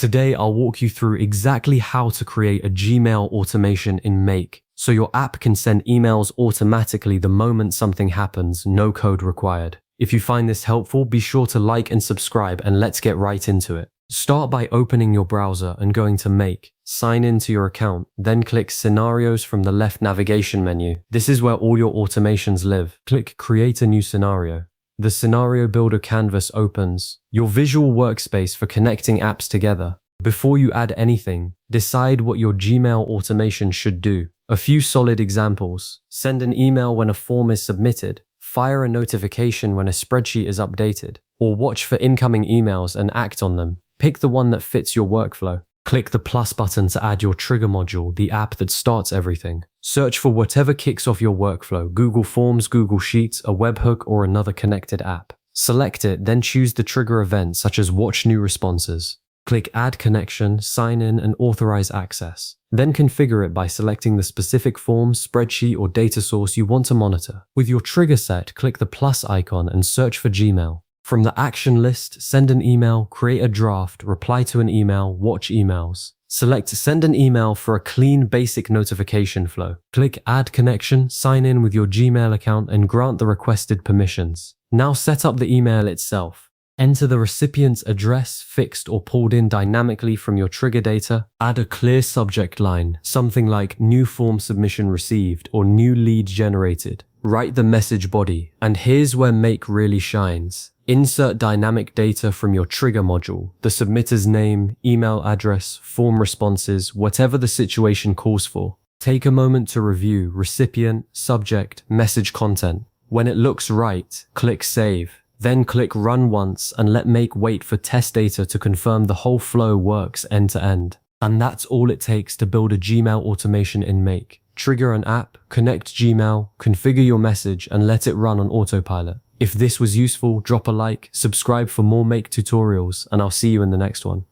Today, I'll walk you through exactly how to create a Gmail automation in Make, so your app can send emails automatically the moment something happens, no code required. If you find this helpful, be sure to like and subscribe, and let's get right into it. Start by opening your browser and going to Make, sign into your account, then click Scenarios from the left navigation menu. This is where all your automations live. Click Create a new scenario. The Scenario Builder canvas opens, your visual workspace for connecting apps together. Before you add anything, decide what your Gmail automation should do. A few solid examples: send an email when a form is submitted, fire a notification when a spreadsheet is updated, or watch for incoming emails and act on them. Pick the one that fits your workflow. Click the plus button to add your trigger module, the app that starts everything. Search for whatever kicks off your workflow: Google Forms, Google Sheets, a webhook, or another connected app. Select it, then choose the trigger event such as Watch New Responses. Click Add Connection, Sign In, and Authorize Access. Then configure it by selecting the specific form, spreadsheet, or data source you want to monitor. With your trigger set, click the plus icon and search for Gmail. From the action list, send an email, create a draft, reply to an email, watch emails. Select Send an email for a clean, basic notification flow. Click Add Connection, sign in with your Gmail account, and grant the requested permissions. Now set up the email itself. Enter the recipient's address, fixed or pulled in dynamically from your trigger data. Add a clear subject line, something like New Form Submission Received or New Lead Generated. Write the message body, and here's where Make really shines. Insert dynamic data from your trigger module, the submitter's name, email address, form responses, whatever the situation calls for. Take a moment to review recipient, subject, message content. When it looks right, click Save. Then click Run once and let Make wait for test data to confirm the whole flow works end to end. And that's all it takes to build a Gmail automation in Make. Trigger an app, connect Gmail, configure your message, and let it run on autopilot. If this was useful, drop a like, subscribe for more Make tutorials, and I'll see you in the next one.